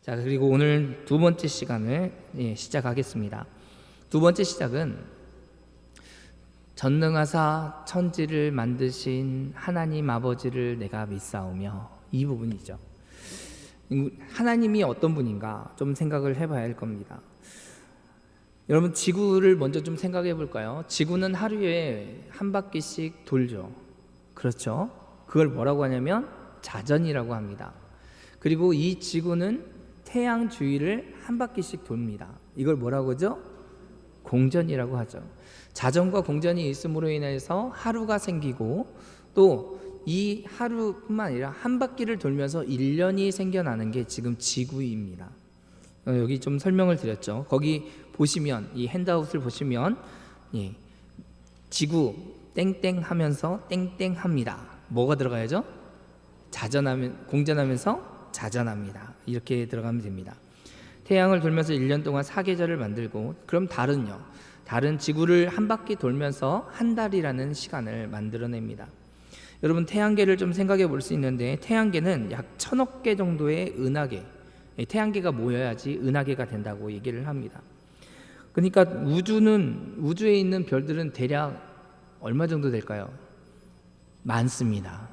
자, 그리고 오늘 두 번째 시간을 시작하겠습니다. 두 번째 시작은 전능하사 천지를 만드신 하나님 아버지를 내가 믿사오며, 이 부분이죠. 하나님이 어떤 분인가 좀 생각을 해봐야 할 겁니다. 여러분, 지구를 먼저 좀 생각해 볼까요? 지구는 하루에 한 바퀴씩 돌죠. 그렇죠? 그걸 뭐라고 하냐면 자전이라고 합니다. 그리고 이 지구는 태양 주위를 한 바퀴씩 돕니다. 이걸 뭐라고 하죠? 공전이라고 하죠. 자전과 공전이 있음으로 인해서 하루가 생기고, 또 이 하루뿐만 아니라 한 바퀴를 돌면서 1년이 생겨나는 게 지금 지구입니다. 여기 좀 설명을 드렸죠. 거기 보시면, 이 핸드아웃을 보시면 지구 땡땡 하면서 땡땡합니다. 뭐가 들어가야죠? 자전하면, 공전하면서 자전합니다. 이렇게 들어가면 됩니다. 태양을 돌면서 1년 동안 사계절을 만들고, 그럼 달은요? 달은 지구를 한 바퀴 돌면서 한 달이라는 시간을 만들어냅니다. 여러분, 태양계를 좀 생각해 볼 수 있는데, 태양계는 약 1000억 개 정도의 은하계, 태양계가 모여야지 은하계가 된다고 얘기를 합니다. 그러니까 우주에 있는 별들은 대략 얼마 정도 될까요? 많습니다.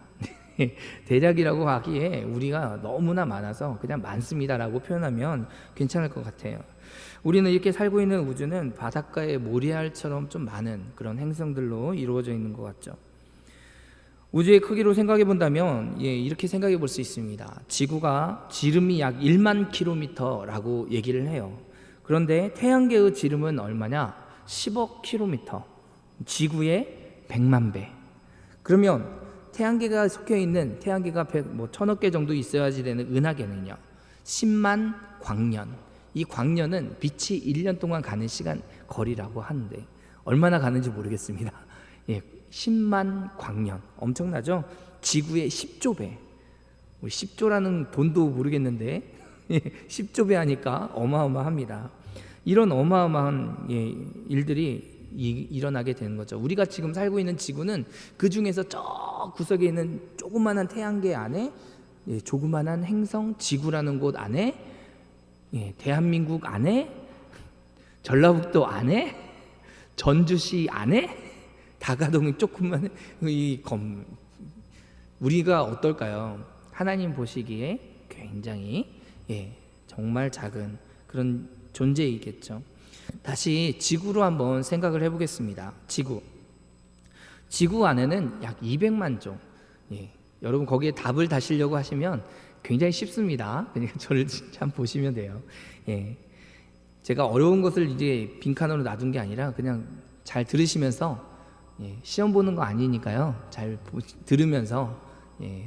대략이라고 하기에 우리가 너무나 많아서 그냥 많습니다라고 표현하면 괜찮을 것 같아요. 우리는 이렇게 살고 있는 우주는 바닷가의 모래알처럼 좀 많은 그런 행성들로 이루어져 있는 것 같죠. 우주의 크기로 생각해 본다면 이렇게 생각해 볼 수 있습니다. 지구가 지름이 약 1만 킬로미터라고 얘기를 해요. 그런데 태양계의 지름은 얼마냐? 10억 킬로미터, 지구의 100만 배. 그러면 태양계가 속해 있는, 태양계가 1000억 개 정도 있어야지 되는 은하계는요, 10만 광년. 이 광년은 빛이 1년 동안 가는 시간 거리라고 하는데 얼마나 가는지 모르겠습니다. 10만 광년, 엄청나죠? 지구의 10조 배. 우리 10조라는 돈도 모르겠는데 10조 배 하니까 어마어마합니다. 이런 어마어마한 일들이 일어나게 되는 거죠. 우리가 지금 살고 있는 지구는 그 중에서 저 구석에 있는 조그만한 태양계 안에, 조그만한 행성 지구라는 곳 안에, 대한민국 안에, 전라북도 안에, 전주시 안에, 다가동이 조그만 우리가 어떨까요? 하나님 보시기에 굉장히 정말 작은 그런 존재이겠죠. 다시 지구로 한번 생각을 해보겠습니다. 지구 안에는 약 200만 종. 여러분, 거기에 답을 다시려고 하시면 굉장히 쉽습니다. 그러니까 저를 참 보시면 돼요. 제가 어려운 것을 이제 빈칸으로 놔둔 게 아니라 그냥 잘 들으시면서, 시험 보는 거 아니니까요, 잘 들으면서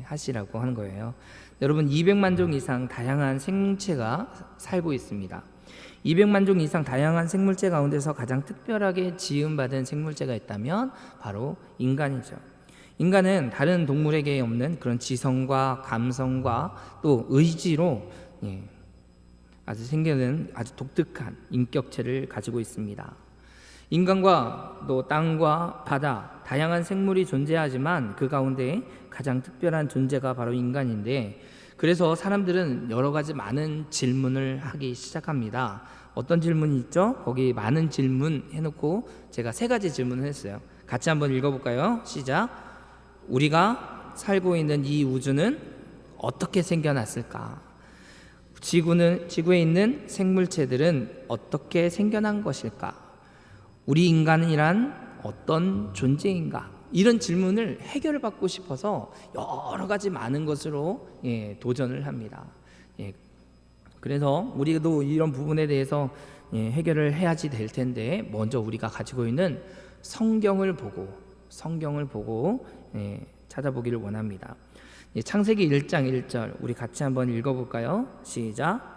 하시라고 하는 거예요. 여러분, 200만 종 이상 다양한 생물체가 살고 있습니다. 200만 종 이상 다양한 생물체 가운데서 가장 특별하게 지음받은 생물체가 있다면 바로 인간이죠. 인간은 다른 동물에게 없는 그런 지성과 감성과 또 의지로 생겨난 아주 독특한 인격체를 가지고 있습니다. 인간과 또 땅과 바다, 다양한 생물이 존재하지만 그 가운데 가장 특별한 존재가 바로 인간인데, 그래서 사람들은 여러 가지 많은 질문을 하기 시작합니다. 어떤 질문이 있죠? 거기 많은 질문 해놓고 제가 3가지 질문을 했어요. 같이 한번 읽어볼까요? 시작. 우리가 살고 있는 이 우주는 어떻게 생겨났을까? 지구에 있는 생물체들은 어떻게 생겨난 것일까? 우리 인간이란 어떤 존재인가? 이런 질문을 해결받고 싶어서 여러 가지 많은 것으로 도전을 합니다. 그래서 우리도 이런 부분에 대해서 해결을 해야지 될 텐데, 먼저 우리가 가지고 있는 성경을 보고 찾아보기를 원합니다. 창세기 1장 1절 우리 같이 한번 읽어볼까요? 시작.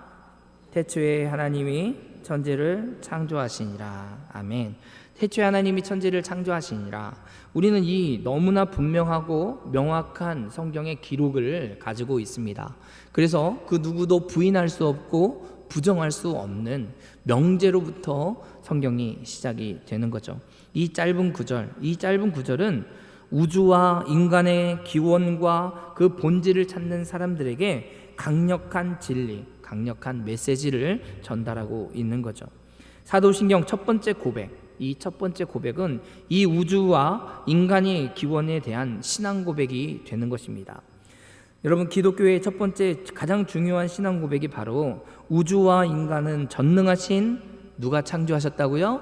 태초에 하나님이 천지를 창조하시니라. 아멘. 태초에 하나님이 천지를 창조하시니라. 우리는 이 너무나 분명하고 명확한 성경의 기록을 가지고 있습니다. 그래서 그 누구도 부인할 수 없고 부정할 수 없는 명제로부터 성경이 시작이 되는 거죠. 이 짧은 구절은 우주와 인간의 기원과 그 본질을 찾는 사람들에게 강력한 진리, 강력한 메시지를 전달하고 있는 거죠. 사도신경 첫 번째 고백, 이 첫 번째 고백은 이 우주와 인간의 기원에 대한 신앙 고백이 되는 것입니다. 여러분, 기독교의 첫 번째 가장 중요한 신앙 고백이 바로 우주와 인간은 전능하신 누가 창조하셨다고요?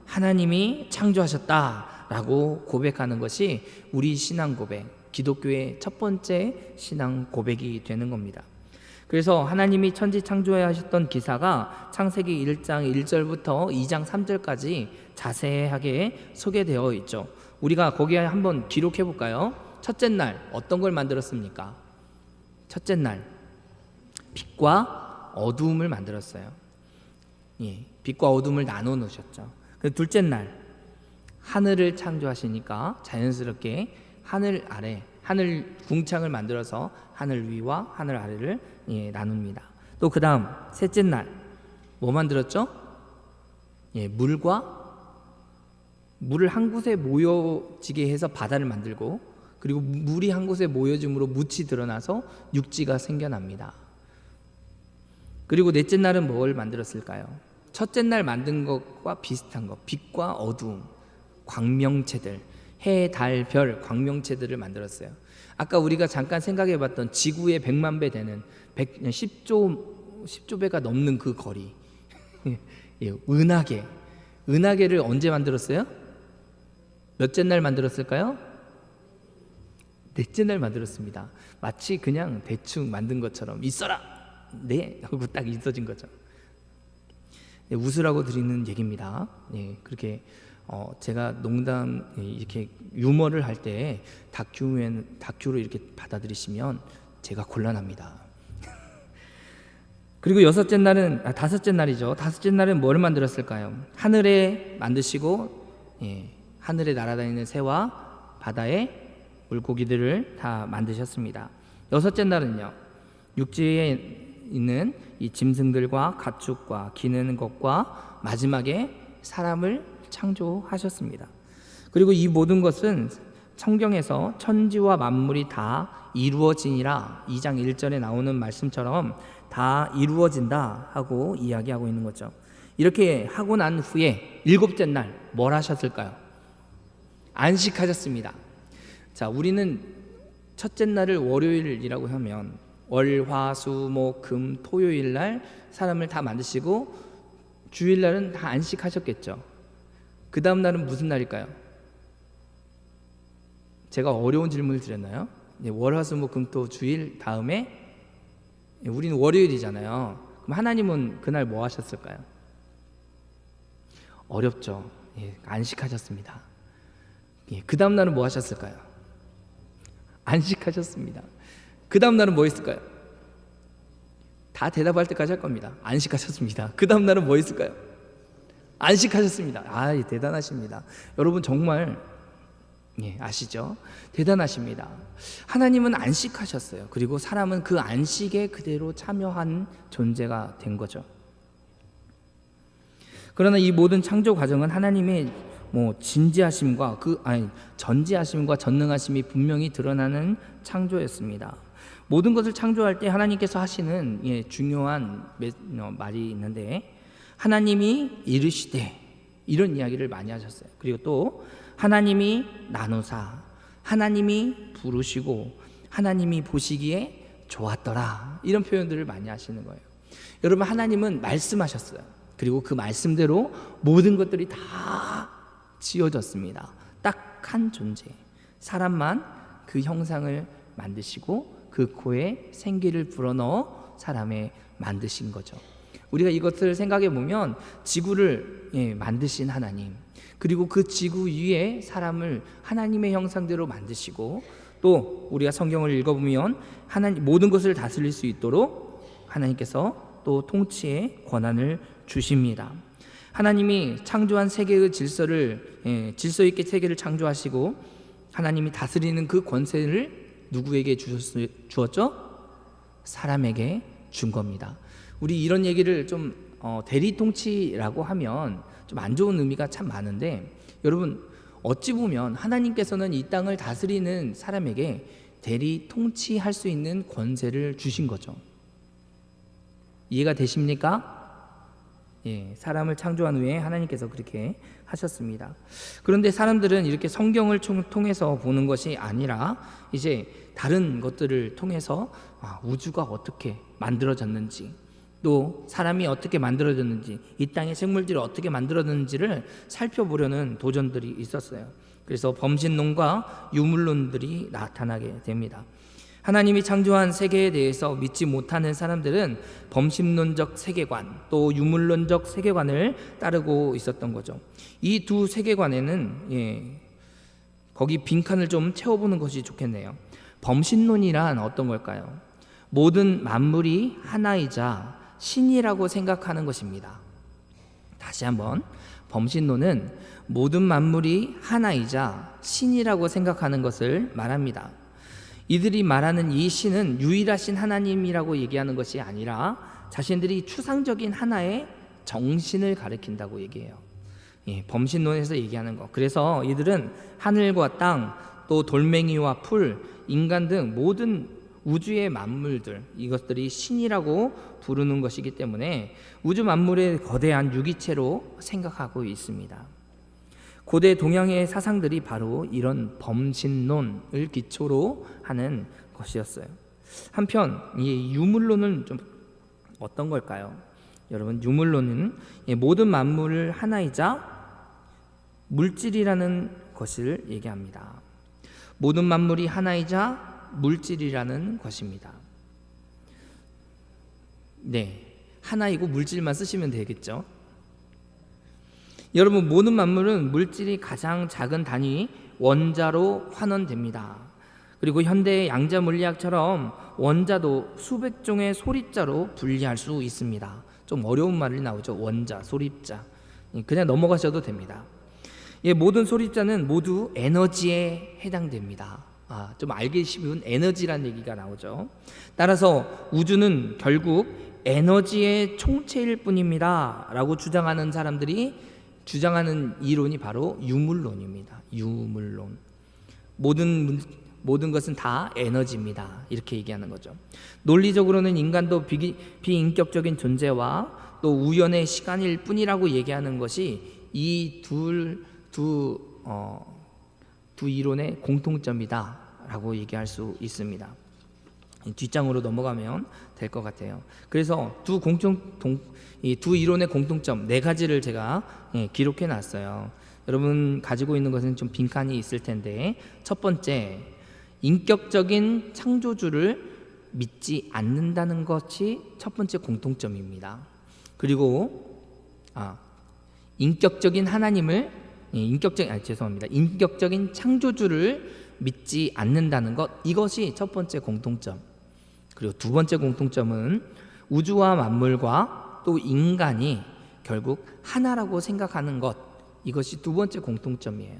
하나님이 창조하셨다라고 고백하는 것이 우리 신앙 고백, 기독교의 첫 번째 신앙 고백이 되는 겁니다. 그래서 하나님이 천지 창조하셨던 기사가 창세기 1장 1절부터 2장 3절까지 자세하게 소개되어 있죠. 우리가 거기에 한번 기록해 볼까요? 첫째 날 어떤 걸 만들었습니까? 첫째 날 빛과 어두움을 만들었어요. 빛과 어두움을 나눠 놓으셨죠. 둘째 날 하늘을 창조하시니까 자연스럽게 하늘 아래, 하늘 궁창을 만들어서 하늘 위와 하늘 아래를 나눕니다. 또 그 다음 셋째 날 뭐 만들었죠? 물을 한 곳에 모여지게 해서 바다를 만들고, 그리고 물이 한 곳에 모여짐으로 묻이 드러나서 육지가 생겨납니다. 그리고 넷째 날은 뭘 만들었을까요? 첫째 날 만든 것과 비슷한 것, 빛과 어두움, 광명체들, 해, 달, 별, 광명체들을 만들었어요. 아까 우리가 잠깐 생각해봤던 지구의 100만 배 되는 10조 배가 넘는 그 거리, 은하계를 언제 만들었어요? 몇째 날 만들었을까요? 넷째 날 만들었습니다. 마치 그냥 대충 만든 것처럼 있어라! 네! 하고 딱 있어진 거죠. 웃으라고 드리는 얘기입니다. 그렇게 제가 농담, 이렇게 유머를 할 때 다큐로 이렇게 받아들이시면 제가 곤란합니다. 그리고 다섯째 날은 뭐를 만들었을까요? 하늘에 만드시고, 하늘에 날아다니는 새와 바다의 물고기들을 다 만드셨습니다. 여섯째 날은요, 육지에 있는 이 짐승들과 가축과 기는 것과 마지막에 사람을 창조하셨습니다. 그리고 이 모든 것은 성경에서 천지와 만물이 다 이루어지니라 2장 1절에 나오는 말씀처럼 다 이루어진다 하고 이야기하고 있는 거죠. 이렇게 하고 난 후에 일곱째 날 뭘 하셨을까요? 안식하셨습니다. 자, 우리는 첫째 날을 월요일이라고 하면 월, 화, 수, 목, 금, 토요일 날 사람을 다 만드시고 주일 날은 다 안식하셨겠죠. 그 다음 날은 무슨 날일까요? 제가 어려운 질문을 드렸나요? 월, 화, 수, 목, 금, 토, 주일 다음에 우리는 월요일이잖아요. 그럼 하나님은 그날 뭐 하셨을까요? 어렵죠. 안식하셨습니다. 그 다음 날은 뭐 하셨을까요? 안식하셨습니다. 그 다음 날은 뭐 했을까요? 다 대답할 때까지 할 겁니다. 안식하셨습니다. 그 다음 날은 뭐 했을까요? 안식하셨습니다. 대단하십니다. 여러분 정말 아시죠? 대단하십니다. 하나님은 안식하셨어요. 그리고 사람은 그 안식에 그대로 참여한 존재가 된 거죠. 그러나 이 모든 창조 과정은 하나님의 진지하심과 전지하심과 전능하심이 분명히 드러나는 창조였습니다. 모든 것을 창조할 때 하나님께서 하시는 중요한 말이 있는데, 하나님이 이르시되, 이런 이야기를 많이 하셨어요. 그리고 또 하나님이 나누사, 하나님이 부르시고, 하나님이 보시기에 좋았더라, 이런 표현들을 많이 하시는 거예요. 여러분, 하나님은 말씀하셨어요. 그리고 그 말씀대로 모든 것들이 다 지어졌습니다. 딱 한 존재, 사람만 그 형상을 만드시고 그 코에 생기를 불어넣어 사람에 만드신 거죠. 우리가 이것을 생각해 보면 지구를 만드신 하나님, 그리고 그 지구 위에 사람을 하나님의 형상대로 만드시고, 또 우리가 성경을 읽어보면 하나님 모든 것을 다스릴 수 있도록 하나님께서 또 통치의 권한을 주십니다. 하나님이 창조한 세계의 질서 있게 세계를 창조하시고 하나님이 다스리는 그 권세를 누구에게 주었죠? 사람에게 준 겁니다. 우리 이런 얘기를 좀 대리 통치라고 하면 좀 안 좋은 의미가 참 많은데, 여러분 어찌 보면 하나님께서는 이 땅을 다스리는 사람에게 대리 통치할 수 있는 권세를 주신 거죠. 이해가 되십니까? 사람을 창조한 후에 하나님께서 그렇게 하셨습니다. 그런데 사람들은 이렇게 성경을 통해서 보는 것이 아니라 이제 다른 것들을 통해서 우주가 어떻게 만들어졌는지, 또 사람이 어떻게 만들어졌는지, 이 땅의 생물들이 어떻게 만들어졌는지를 살펴보려는 도전들이 있었어요. 그래서 범신론과 유물론들이 나타나게 됩니다. 하나님이 창조한 세계에 대해서 믿지 못하는 사람들은 범신론적 세계관, 또 유물론적 세계관을 따르고 있었던 거죠. 이 두 세계관에는 거기 빈칸을 좀 채워보는 것이 좋겠네요. 범신론이란 어떤 걸까요? 모든 만물이 하나이자 신이라고 생각하는 것입니다. 다시 한번, 범신론은 모든 만물이 하나이자 신이라고 생각하는 것을 말합니다. 이들이 말하는 이 신은 유일하신 하나님이라고 얘기하는 것이 아니라 자신들이 추상적인 하나의 정신을 가리킨다고 얘기해요. 범신론에서 얘기하는 것. 그래서 이들은 하늘과 땅, 또 돌멩이와 풀, 인간 등 모든 우주의 만물들, 이것들이 신이라고 부르는 것이기 때문에 우주 만물의 거대한 유기체로 생각하고 있습니다. 고대 동양의 사상들이 바로 이런 범신론을 기초로 하는 것이었어요. 한편 이 유물론은 좀 어떤 걸까요? 여러분, 유물론은 모든 만물을 하나이자 물질이라는 것을 얘기합니다. 모든 만물이 하나이자 물질이라는 것입니다. 하나이고 물질만 쓰시면 되겠죠. 여러분, 모든 만물은 물질이 가장 작은 단위 원자로 환원됩니다. 그리고 현대의 양자 물리학처럼 원자도 수백 종의 소립자로 분리할 수 있습니다. 좀 어려운 말이 나오죠. 원자, 소립자. 그냥 넘어가셔도 됩니다. 모든 소립자는 모두 에너지에 해당됩니다. 좀 알기 쉬운 에너지라는 얘기가 나오죠. 따라서 우주는 결국 에너지의 총체일 뿐입니다 라고 주장하는 이론이 바로 유물론입니다. 유물론. 모든 것은 다 에너지입니다. 이렇게 얘기하는 거죠. 논리적으로는 인간도 비인격적인 존재와 또 우연의 시간일 뿐이라고 얘기하는 것이 이 두 이론의 공통점이다라고 얘기할 수 있습니다. 뒷장으로 넘어가면 될 것 같아요. 그래서 두 이론의 공통점 4가지를 제가 기록해 놨어요. 여러분 가지고 있는 것은 좀 빈칸이 있을 텐데, 첫 번째, 인격적인 창조주를 믿지 않는다는 것이 첫 번째 공통점입니다. 그리고 인격적인 창조주를 믿지 않는다는 것, 이것이 첫 번째 공통점. 그리고 두 번째 공통점은 우주와 만물과 또 인간이 결국 하나라고 생각하는 것, 이것이 두 번째 공통점이에요.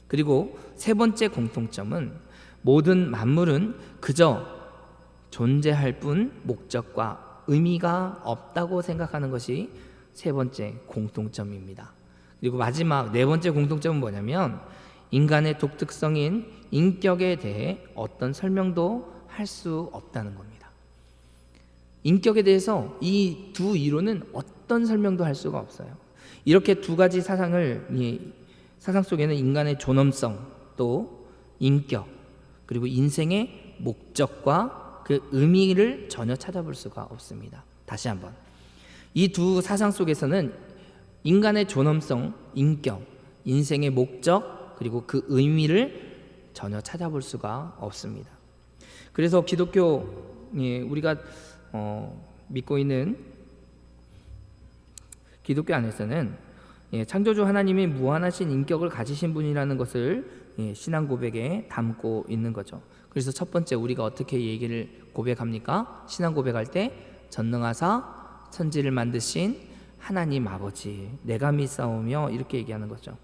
그리고 세 번째 공통점은 모든 만물은 그저 존재할 뿐 목적과 의미가 없다고 생각하는 것이 세 번째 공통점입니다. 그리고 마지막 4번째 공통점은 뭐냐면 인간의 독특성인 인격에 대해 어떤 설명도 할 수 없다는 겁니다. 인격에 대해서 이 두 이론은 어떤 설명도 할 수가 없어요. 이렇게 2가지 사상 속에는 인간의 존엄성, 또 인격, 그리고 인생의 목적과 그 의미를 전혀 찾아볼 수가 없습니다. 다시 한번, 이 두 사상 속에서는 인간의 존엄성, 인격, 인생의 목적, 그리고 그 의미를 전혀 찾아볼 수가 없습니다. 그래서 우리가 믿고 있는 기독교 안에서는 창조주 하나님이 무한하신 인격을 가지신 분이라는 것을 신앙 고백에 담고 있는 거죠. 그래서 첫 번째, 우리가 어떻게 얘기를 고백합니까? 신앙 고백할 때 전능하사 천지를 만드신 하나님 아버지 내가 믿사오며, 이렇게 얘기하는 거죠.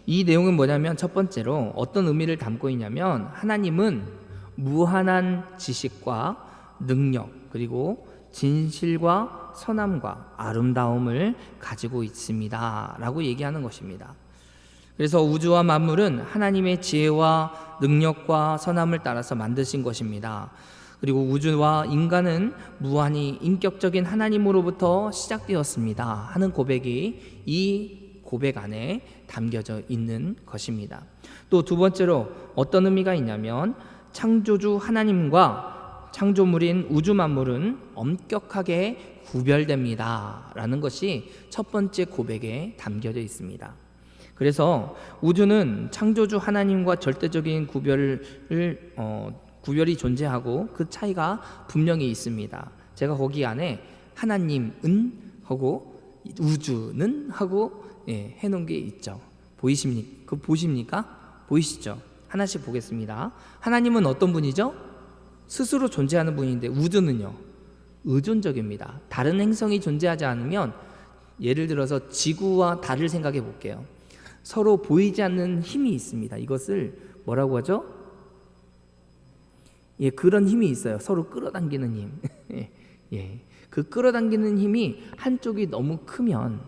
이 내용은 뭐냐면, 첫 번째로 어떤 의미를 담고 있냐면, 하나님은 무한한 지식과 능력, 그리고 진실과 선함과 아름다움을 가지고 있습니다 라고 얘기하는 것입니다. 그래서 우주와 만물은 하나님의 지혜와 능력과 선함을 따라서 만드신 것입니다. 그리고 우주와 인간은 무한히 인격적인 하나님으로부터 시작되었습니다 하는 고백이 이 고백 안에 담겨져 있는 것입니다. 또 두 번째로 어떤 의미가 있냐면 창조주 하나님과 창조물인 우주 만물은 엄격하게 구별됩니다 라는 것이 첫 번째 고백에 담겨져 있습니다. 그래서 우주는 창조주 하나님과 절대적인 구별이 존재하고 그 차이가 분명히 있습니다. 제가 거기 안에 하나님은 하고 우주는 하고 해놓은 게 있죠. 보십니까? 보이시죠? 하나씩 보겠습니다. 하나님은 어떤 분이죠? 스스로 존재하는 분인데 우주는요? 의존적입니다. 다른 행성이 존재하지 않으면, 예를 들어서 지구와 달을 생각해 볼게요. 서로 보이지 않는 힘이 있습니다. 이것을 뭐라고 하죠? 그런 힘이 있어요. 서로 끌어당기는 힘. 그 끌어당기는 힘이 한쪽이 너무 크면,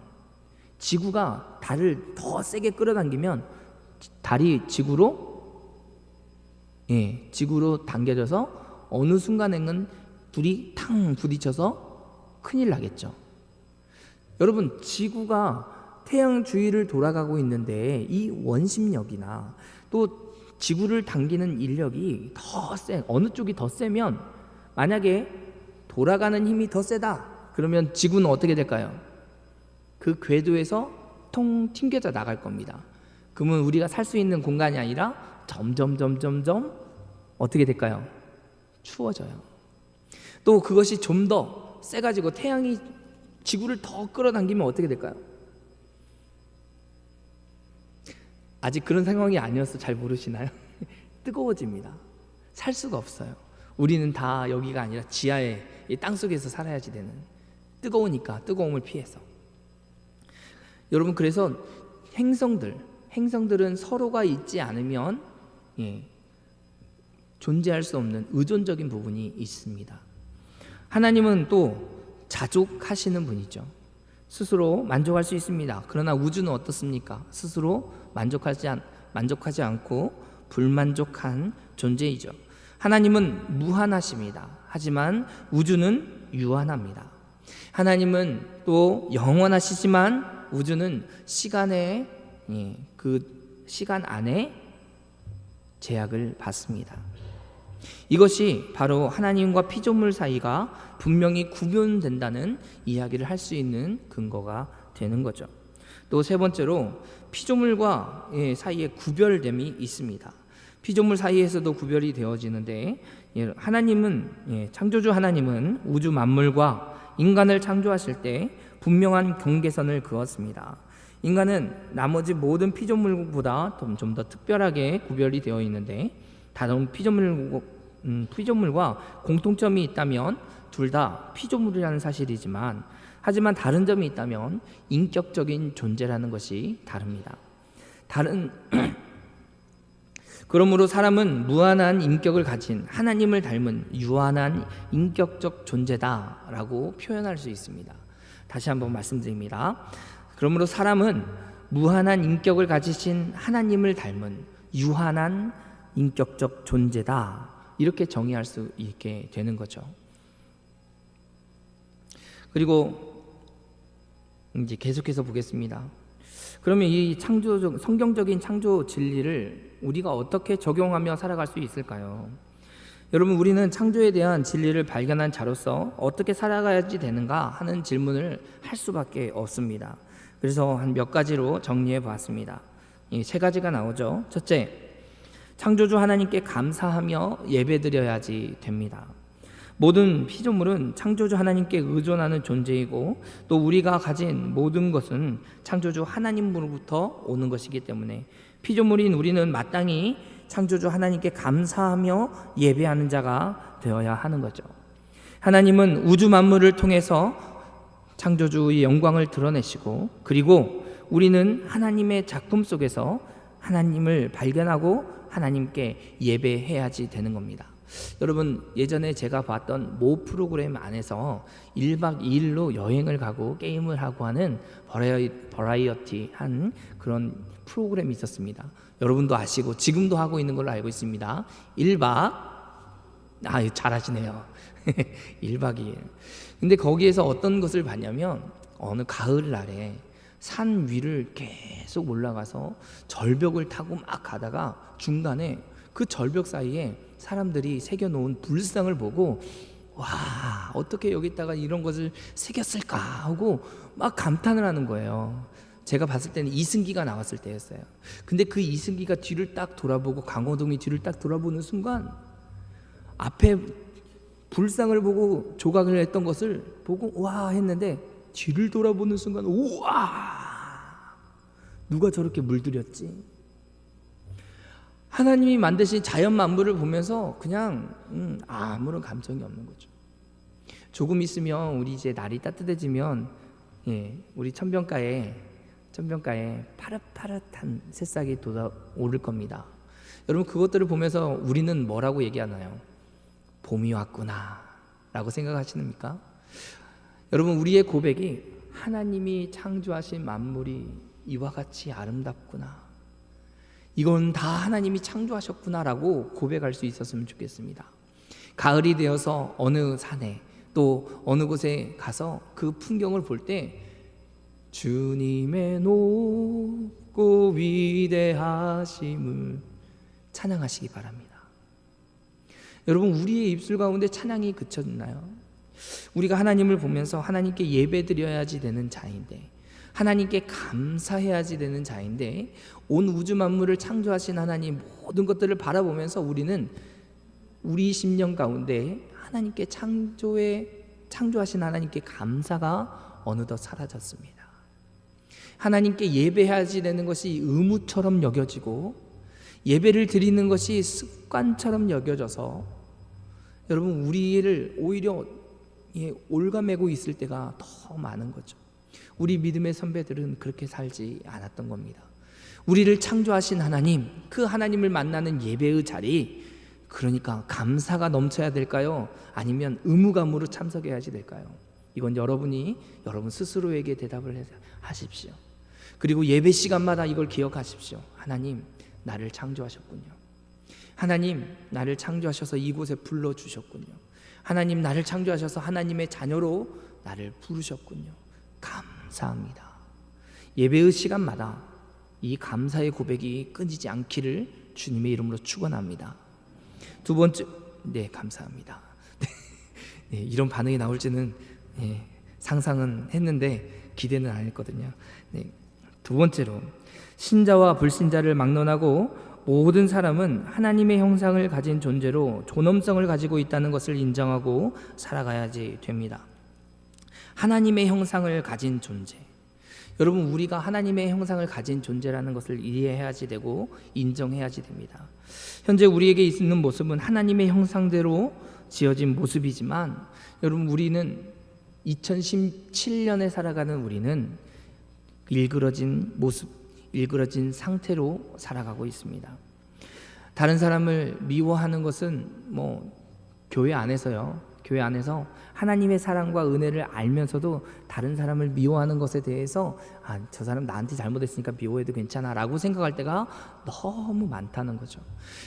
지구가 달을 더 세게 끌어당기면 달이 지구로 당겨져서 어느 순간에는 둘이 탕 부딪혀서 큰일 나겠죠. 여러분, 지구가 태양 주위를 돌아가고 있는데 이 원심력이나 또 지구를 당기는 인력이 어느 쪽이 더 세면, 만약에 돌아가는 힘이 더 세다 그러면 지구는 어떻게 될까요? 그 궤도에서 통 튕겨져 나갈 겁니다. 그러면 우리가 살 수 있는 공간이 아니라 점점 어떻게 될까요? 추워져요. 또 그것이 좀 더 세가지고 태양이 지구를 더 끌어당기면 어떻게 될까요? 아직 그런 상황이 아니어서 잘 모르시나요? 뜨거워집니다. 살 수가 없어요. 우리는 다 여기가 아니라 지하에 이 땅속에서 살아야지 되는, 뜨거우니까 뜨거움을 피해서. 여러분, 그래서 행성들은 서로가 있지 않으면 존재할 수 없는 의존적인 부분이 있습니다. 하나님은 또 자족하시는 분이죠. 스스로 만족할 수 있습니다. 그러나 우주는 어떻습니까? 스스로 만족하지 않고 불만족한 존재이죠. 하나님은 무한하십니다. 하지만 우주는 유한합니다. 하나님은 또 영원하시지만 우주는 그 시간 안에 제약을 받습니다. 이것이 바로 하나님과 피조물 사이가 분명히 구분된다는 이야기를 할 수 있는 근거가 되는 거죠. 또 세 번째로 피조물과 사이에 구별됨이 있습니다. 피조물 사이에서도 구별이 되어지는데, 창조주 하나님은 우주 만물과 인간을 창조하실 때 분명한 경계선을 그었습니다. 인간은 나머지 모든 피조물보다 좀 더 특별하게 구별이 되어 있는데, 다른 피조물과 공통점이 있다면 둘 다 피조물이라는 사실이지만, 하지만 다른 점이 있다면 인격적인 존재라는 것이 다릅니다. 그러므로 사람은 무한한 인격을 가진 하나님을 닮은 유한한 인격적 존재다라고 표현할 수 있습니다. 다시 한번 말씀드립니다. 그러므로 사람은 무한한 인격을 가지신 하나님을 닮은 유한한 인격적 존재다, 이렇게 정의할 수 있게 되는 거죠. 그리고 이제 계속해서 보겠습니다. 그러면 이 성경적인 창조 진리를 우리가 어떻게 적용하며 살아갈 수 있을까요? 여러분, 우리는 창조에 대한 진리를 발견한 자로서 어떻게 살아가야지 되는가 하는 질문을 할 수밖에 없습니다. 그래서 한 몇 가지로 정리해 보았습니다. 이 세 가지가 나오죠. 첫째, 창조주 하나님께 감사하며 예배드려야지 됩니다. 모든 피조물은 창조주 하나님께 의존하는 존재이고, 또 우리가 가진 모든 것은 창조주 하나님으로부터 오는 것이기 때문에 피조물인 우리는 마땅히 창조주 하나님께 감사하며 예배하는 자가 되어야 하는 거죠. 하나님은 우주 만물을 통해서 창조주의 영광을 드러내시고, 그리고 우리는 하나님의 작품 속에서 하나님을 발견하고 하나님께 예배해야지 되는 겁니다. 여러분, 예전에 제가 봤던 모 프로그램 안에서 1박 2일로 여행을 가고 게임을 하고 하는 버라이어티한 그런 프로그램이 있었습니다. 여러분도 아시고 지금도 하고 있는 걸로 알고 있습니다. 1박 잘하시네요. 1박 2일. 근데 거기에서 어떤 것을 봤냐면 어느 가을날에 산 위를 계속 올라가서 절벽을 타고 막 가다가 중간에 그 절벽 사이에 사람들이 새겨놓은 불상을 보고 와, 어떻게 여기다가 이런 것을 새겼을까 하고 막 감탄을 하는 거예요. 제가 봤을 때는 이승기가 나왔을 때였어요. 근데 그 이승기가 뒤를 딱 돌아보고 강호동이 뒤를 딱 돌아보는 순간 앞에 불상을 보고 조각을 했던 것을 보고 와 했는데 뒤를 돌아보는 순간 우와, 누가 저렇게 물들였지? 하나님이 만드신 자연 만물을 보면서 그냥 아무런 감정이 없는 거죠. 조금 있으면 우리 이제 날이 따뜻해지면 우리 천변가에 파릇파릇한 새싹이 돋아오를 겁니다. 여러분 그것들을 보면서 우리는 뭐라고 얘기하나요? 봄이 왔구나 라고 생각하시십니까? 여러분 우리의 고백이 하나님이 창조하신 만물이 이와 같이 아름답구나, 이건 다 하나님이 창조하셨구나 라고 고백할 수 있었으면 좋겠습니다. 가을이 되어서 어느 산에 또 어느 곳에 가서 그 풍경을 볼 때 주님의 높고 위대하심을 찬양하시기 바랍니다. 여러분 우리의 입술 가운데 찬양이 그쳤나요? 우리가 하나님을 보면서 하나님께 예배드려야지 되는 자인데, 하나님께 감사해야지 되는 자인데, 온 우주 만물을 창조하신 하나님 모든 것들을 바라보면서 우리는 우리 심령 가운데 하나님께 창조하신 하나님께 감사가 어느덧 사라졌습니다. 하나님께 예배해야지 되는 것이 의무처럼 여겨지고 예배를 드리는 것이 습관처럼 여겨져서 여러분 우리를 오히려 올가매고 있을 때가 더 많은 거죠. 우리 믿음의 선배들은 그렇게 살지 않았던 겁니다. 우리를 창조하신 하나님, 그 하나님을 만나는 예배의 자리, 그러니까 감사가 넘쳐야 될까요? 아니면 의무감으로 참석해야지 될까요? 이건 여러분 스스로에게 대답을 하십시오. 그리고 예배 시간마다 이걸 기억하십시오. 하나님, 나를 창조하셨군요. 하나님, 나를 창조하셔서 이곳에 불러주셨군요. 하나님, 나를 창조하셔서 하나님의 자녀로 나를 부르셨군요. 감사합니다. 예배의 시간마다 이 감사의 고백이 끊이지 않기를 주님의 이름으로 축원합니다. 두 번째, 감사합니다. 이런 반응이 나올지는 상상은 했는데 기대는 안 했거든요. 두 번째로, 신자와 불신자를 막론하고 모든 사람은 하나님의 형상을 가진 존재로 존엄성을 가지고 있다는 것을 인정하고 살아가야지 됩니다. 하나님의 형상을 가진 존재, 여러분 우리가 하나님의 형상을 가진 존재라는 것을 이해해야지 되고 인정해야지 됩니다. 현재 우리에게 있는 모습은 하나님의 형상대로 지어진 모습이지만 여러분 우리는 2017년에 살아가는 우리는 일그러진 모습, 일그러진 상태로 살아가고 있습니다. 다른 사람을 미워하는 것은 교회 안에서요. 교회 안에서 하나님의 사랑과 은혜를 알면서도 다른 사람을 미워하는 것에 대해서 저 사람 나한테 잘못했으니까 미워해도 괜찮아 라고 생각할 때가 너무 많다는 거죠.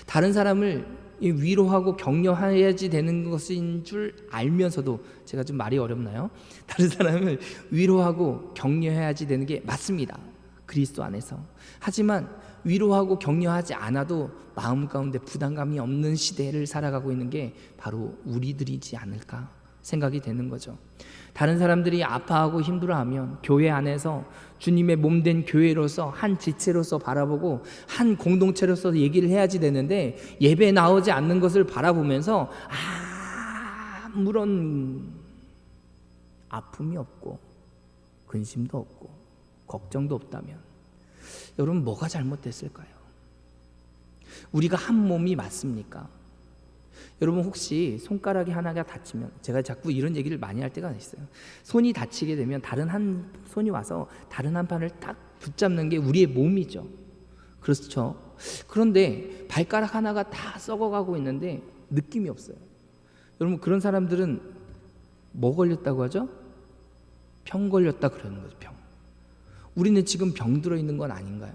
다른 사람을 위로하고 격려해야지 되는 것인 줄 알면서도, 제가 좀 말이 어렵나요? 다른 사람을 위로하고 격려해야지 되는 게 맞습니다. 그리스도 안에서. 하지만 위로하고 격려하지 않아도 마음 가운데 부담감이 없는 시대를 살아가고 있는 게 바로 우리들이지 않을까 생각이 되는 거죠. 다른 사람들이 아파하고 힘들어하면 교회 안에서 주님의 몸된 교회로서 한 지체로서 바라보고 한 공동체로서 얘기를 해야지 되는데, 예배에 나오지 않는 것을 바라보면서 아무런 아픔이 없고 근심도 없고 걱정도 없다면 여러분 뭐가 잘못됐을까요? 우리가 한 몸이 맞습니까? 여러분 혹시 손가락이 하나가 다치면, 제가 자꾸 이런 얘기를 많이 할 때가 있어요. 손이 다치게 되면 다른 한 손이 와서 다른 한 판을 딱 붙잡는 게 우리의 몸이죠. 그렇죠? 그런데 발가락 하나가 다 썩어가고 있는데 느낌이 없어요. 여러분 그런 사람들은 뭐 걸렸다고 하죠? 병 걸렸다 그러는 거죠. 병. 우리는 지금 병 들어 있는 건 아닌가요?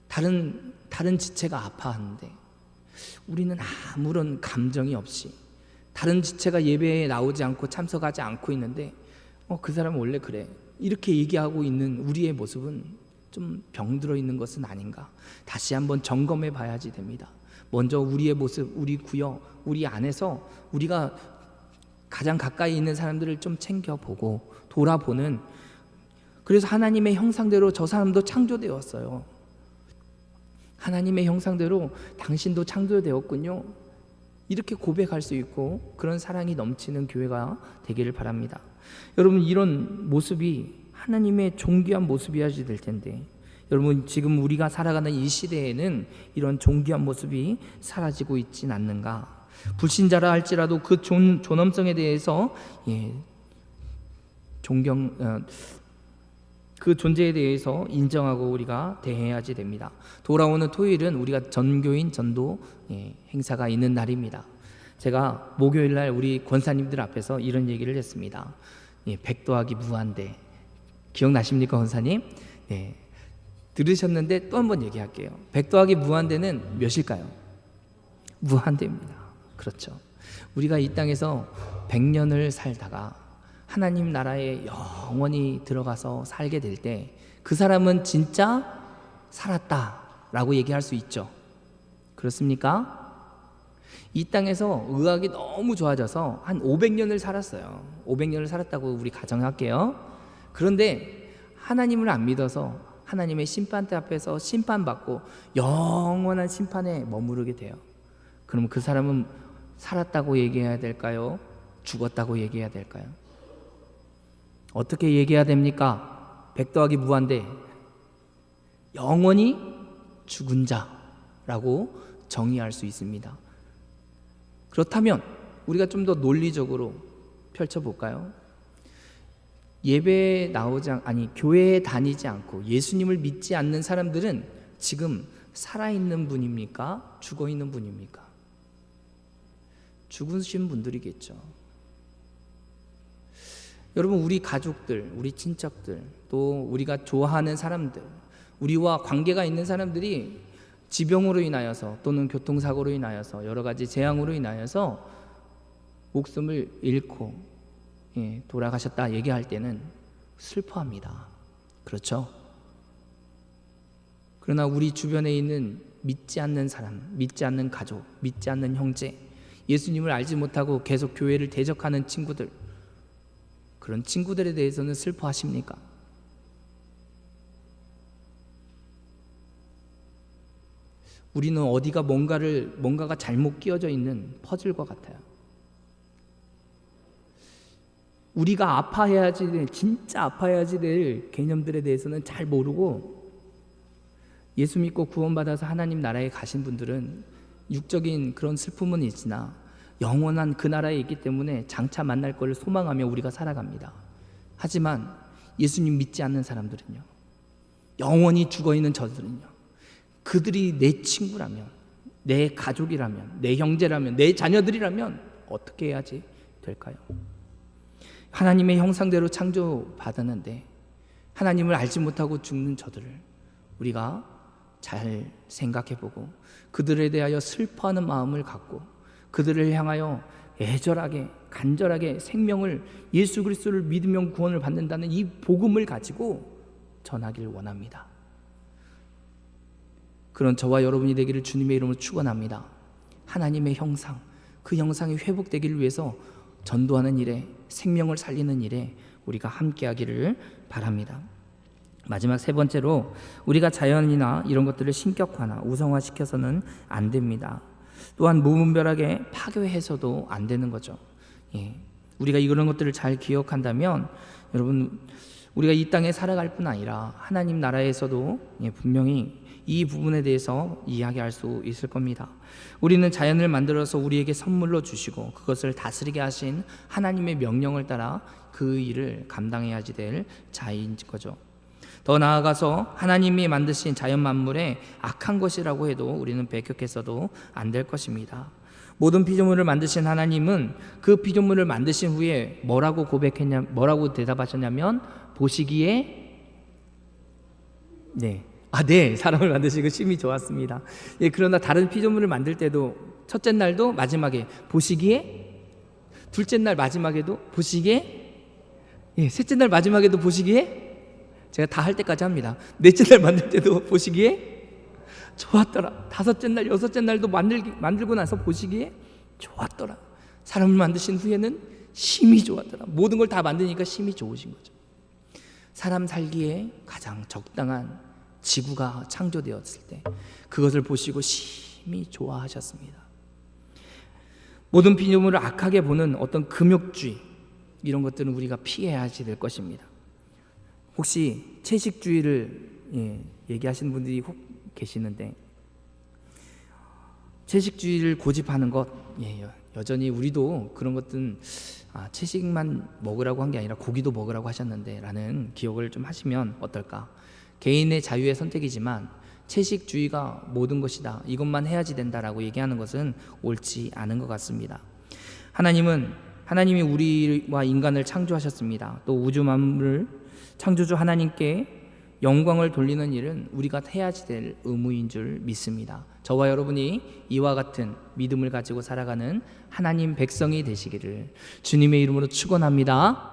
다른 지체가 아파하는데 우리는 아무런 감정이 없이 다른 지체가 예배에 나오지 않고 참석하지 않고 있는데 그 사람은 원래 그래 이렇게 얘기하고 있는 우리의 모습은 좀 병들어 있는 것은 아닌가, 다시 한번 점검해 봐야지 됩니다. 먼저 우리의 모습, 우리 구역, 우리 안에서 우리가 가장 가까이 있는 사람들을 좀 챙겨보고 돌아보는, 그래서 하나님의 형상대로 저 사람도 창조되었어요. 하나님의 형상대로 당신도 창조되었군요. 이렇게 고백할 수 있고 그런 사랑이 넘치는 교회가 되기를 바랍니다. 여러분, 이런 모습이 하나님의 존귀한 모습이어야 될 텐데, 여러분 지금 우리가 살아가는 이 시대에는 이런 존귀한 모습이 사라지고 있진 않는가? 불신자라 할지라도 그 존엄성에 대해서 그 존재에 대해서 인정하고 우리가 대해야지 됩니다. 돌아오는 토요일은 우리가 전교인 전도 행사가 있는 날입니다. 제가 목요일 날 우리 권사님들 앞에서 이런 얘기를 했습니다. 100 더하기 무한대 기억나십니까, 권사님? 네, 들으셨는데 또 한번 얘기할게요. 100 더하기 무한대는 몇일까요? 무한대입니다. 그렇죠. 우리가 이 땅에서 100년을 살다가 하나님 나라에 영원히 들어가서 살게 될 때 그 사람은 진짜 살았다라고 얘기할 수 있죠. 그렇습니까? 이 땅에서 의학이 너무 좋아져서 한 500년을 살았어요. 500년을 살았다고 우리 가정할게요. 그런데 하나님을 안 믿어서 하나님의 심판대 앞에서 심판받고 영원한 심판에 머무르게 돼요. 그럼 그 사람은 살았다고 얘기해야 될까요? 죽었다고 얘기해야 될까요? 어떻게 얘기해야 됩니까? 100 더하기 무한대 영원히 죽은 자라고 정의할 수 있습니다. 그렇다면 우리가 좀 더 논리적으로 펼쳐볼까요? 예배에 교회에 다니지 않고 예수님을 믿지 않는 사람들은 지금 살아있는 분입니까? 죽어있는 분입니까? 죽으신 분들이겠죠. 여러분, 우리 가족들, 우리 친척들, 또 우리가 좋아하는 사람들, 우리와 관계가 있는 사람들이 지병으로 인하여서 또는 교통사고로 인하여서 여러 가지 재앙으로 인하여서 목숨을 잃고 돌아가셨다 얘기할 때는 슬퍼합니다. 그렇죠? 그러나 우리 주변에 있는 믿지 않는 사람, 믿지 않는 가족, 믿지 않는 형제, 예수님을 알지 못하고 계속 교회를 대적하는 친구들, 그런 친구들에 대해서는 슬퍼하십니까? 우리는 어디가 뭔가가 잘못 끼워져 있는 퍼즐과 같아요. 우리가 진짜 아파야지 될 개념들에 대해서는 잘 모르고 예수 믿고 구원받아서 하나님 나라에 가신 분들은 육적인 그런 슬픔은 있으나 영원한 그 나라에 있기 때문에 장차 만날 것을 소망하며 우리가 살아갑니다. 하지만 예수님 믿지 않는 사람들은요, 영원히 죽어있는 저들은요, 그들이 내 친구라면, 내 가족이라면, 내 형제라면, 내 자녀들이라면 어떻게 해야지 될까요? 하나님의 형상대로 창조받았는데 하나님을 알지 못하고 죽는 저들을 우리가 잘 생각해보고 그들에 대하여 슬퍼하는 마음을 갖고 그들을 향하여 애절하게 간절하게 생명을, 예수 그리스도를 믿으면 구원을 받는다는 이 복음을 가지고 전하길 원합니다. 그런 저와 여러분이 되기를 주님의 이름으로 축원합니다. 하나님의 형상, 그 형상이 회복되기를 위해서 전도하는 일에, 생명을 살리는 일에 우리가 함께하기를 바랍니다. 마지막 세 번째로, 우리가 자연이나 이런 것들을 신격화나 우성화시켜서는 안 됩니다. 또한 무분별하게 파괴해서도 안 되는 거죠. 우리가 이런 것들을 잘 기억한다면 여러분, 우리가 이 땅에 살아갈 뿐 아니라 하나님 나라에서도 분명히 이 부분에 대해서 이야기할 수 있을 겁니다. 우리는 자연을 만들어서 우리에게 선물로 주시고 그것을 다스리게 하신 하나님의 명령을 따라 그 일을 감당해야지 될 자인 거죠. 더 나아가서 하나님이 만드신 자연 만물에 악한 것이라고 해도 우리는 배격해서도 안 될 것입니다. 모든 피조물을 만드신 하나님은 그 피조물을 만드신 후에 뭐라고 대답하셨냐면, 보시기에 네, 사람을 만드시고 심히 좋았습니다. 예, 그러나 다른 피조물을 만들 때도 첫째 날도 마지막에 보시기에, 둘째 날 마지막에도 보시기에, 예, 셋째 날 마지막에도 보시기에, 제가 다 할 때까지 합니다. 넷째 날 만들 때도 보시기에 좋았더라. 다섯째 날, 여섯째 날도 만들고 나서 보시기에 좋았더라. 사람을 만드신 후에는 심히 좋았더라. 모든 걸 다 만드니까 심히 좋으신 거죠. 사람 살기에 가장 적당한 지구가 창조되었을 때 그것을 보시고 심히 좋아하셨습니다. 모든 피조물을 악하게 보는 어떤 금욕주의, 이런 것들은 우리가 피해야지 될 것입니다. 혹시 채식주의를 얘기하시는 분들이 혹 계시는데, 채식주의를 고집하는 것, 여전히 우리도 그런 것들은 채식만 먹으라고 한 게 아니라 고기도 먹으라고 하셨는데 라는 기억을 좀 하시면 어떨까. 개인의 자유의 선택이지만 채식주의가 모든 것이다, 이것만 해야지 된다라고 얘기하는 것은 옳지 않은 것 같습니다. 하나님이 우리와 인간을 창조하셨습니다. 또 우주 만물을 창조주 하나님께 영광을 돌리는 일은 우리가 해야지 될 의무인 줄 믿습니다. 저와 여러분이 이와 같은 믿음을 가지고 살아가는 하나님 백성이 되시기를 주님의 이름으로 축원합니다.